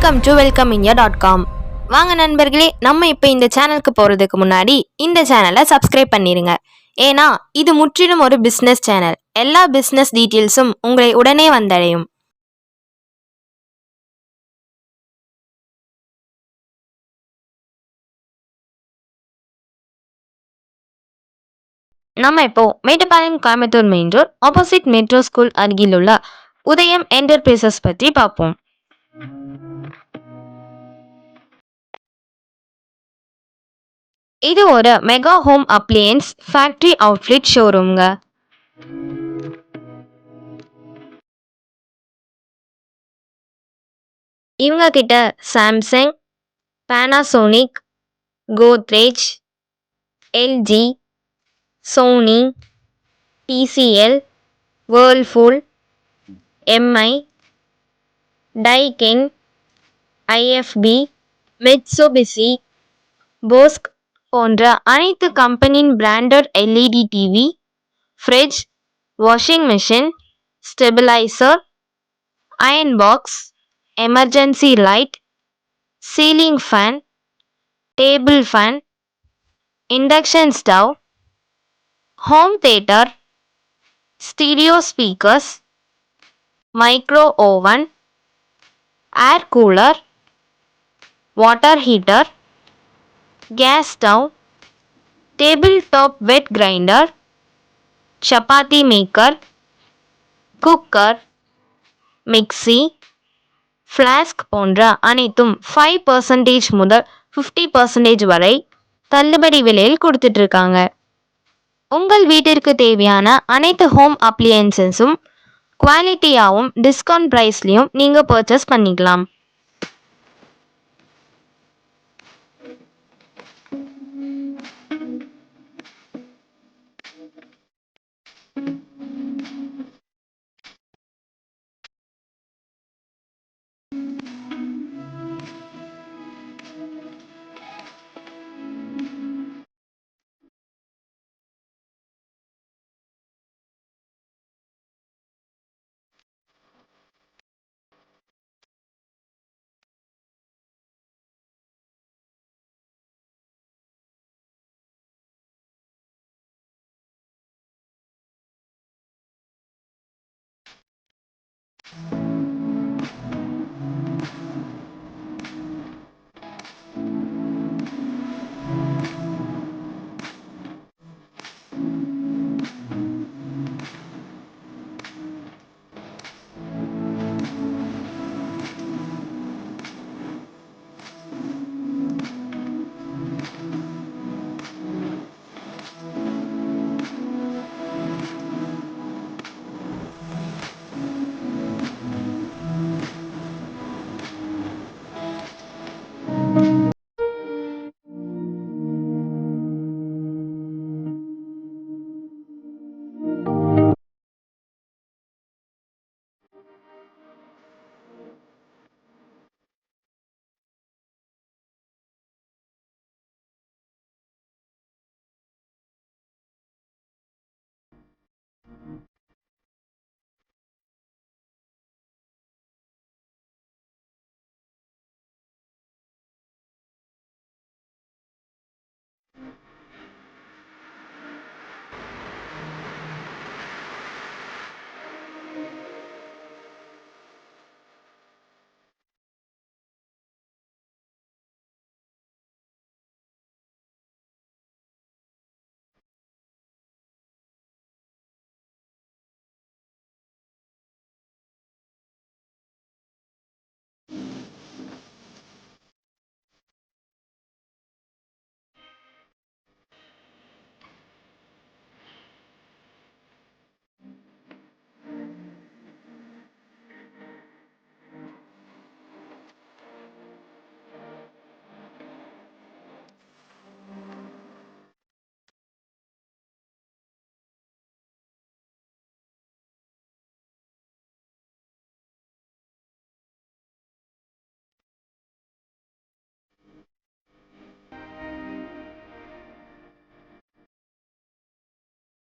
Welcome to welcomeindia.com. வாங்க நண்பர்களே, நம்ம இப்போ இந்த சேனலுக்கு போகிறதுக்கு முன்னாடி இந்த சேனலை சப்ஸ்கிரைப் பண்ணிடுங்க. ஏன்னா இது முற்றிலும் ஒரு பிஸ்னஸ் சேனல். எல்லா பிஸ்னஸ் டீட்டெயில்ஸும் உங்களை உடனே வந்தடையும். நம்ம இப்போ Mettupalayam Coimbatore main road opposite metro school அருகில் உள்ள உதயம் என்டர்பிரைசஸ் பற்றி பார்ப்போம். இது ஒரு mega home appliances factory outlet ஷோரூம்ங்க. இவங்க கிட்ட Samsung, Panasonic, Godrej, LG, Sony, TCL, Whirlpool, MI, Daikin, IFB, Mitsubishi, Bosch போன்ற அனைத்து கம்பெனியின் branded LED TV, fridge, washing machine, stabiliser, iron box, emergency light, ceiling fan, table fan, induction stove, home theatre, stereo speakers, micro oven, air cooler, water heater, gas stove, table top wet grinder, chapati maker, cooker, mixie, flask போன்ற அனைத்தும் 5% முதல் 50% வரை தள்ளுபடி விலையில் கொடுத்துட்ருக்காங்க. உங்கள் வீட்டிற்கு தேவையான அனைத்து ஹோம் அப்ளையன்சஸும் குவாலிட்டியாகவும் டிஸ்கவுண்ட் ப்ரைஸ்லையும் நீங்கள் பர்ச்சேஸ் பண்ணிக்கலாம்.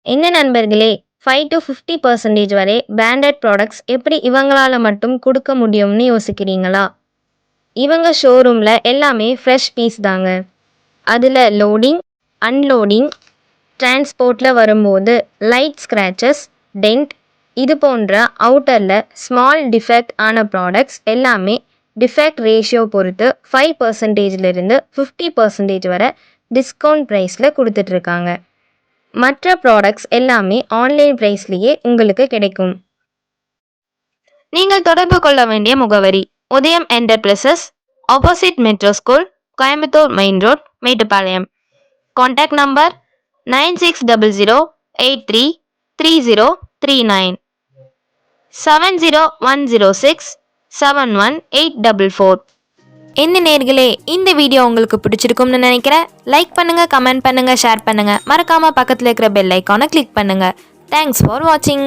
என்ன நண்பர்களே, 5 to 50% வரை பிராண்டட் ப்ராடக்ட்ஸ் எப்படி இவங்களால மட்டும் கொடுக்க முடியும்னு யோசிக்கிறீங்களா? இவங்க ஷோரூமில் எல்லாமே ஃப்ரெஷ் பீஸ் தாங்க. அதில் லோடிங், அன்லோடிங், டிரான்ஸ்போர்ட்டில் வரும்போது லைட் ஸ்க்ராச்சஸ், டென்ட் இது போன்ற அவுட்டரில் ஸ்மால் டிஃபெக்ட் ஆன ப்ராடக்ட்ஸ் எல்லாமே டிஃபெக்ட் ரேஷியோ பொறுத்து 5%லேருந்து 50% வரை டிஸ்கவுண்ட் ப்ரைஸில் கொடுத்துட்ருக்காங்க. மற்ற ப்ராடக்ட்ஸ் எல்லாமே ஆன்லைன் ப்ரைஸ்லேயே உங்களுக்கு கிடைக்கும். நீங்கள் தொடர்பு கொள்ள வேண்டிய முகவரி: உதயம் enterprises, opposite metro school, Coimbatore main road, Mettupalayam. Contact number 9600833039 7010671844. என்ன நேர்களே, இந்த வீடியோ உங்களுக்கு பிடிச்சிருக்கும்னு நினைக்கிறேன். லைக் பண்ணுங்க, கமெண்ட் பண்ணுங்க, ஷேர் பண்ணுங்க. மறக்காம பக்கத்தில் இருக்கிற பெல் ஐக்கானை கிளிக் பண்ணுங்க. தேங்க்ஸ் ஃபார் வாட்சிங்.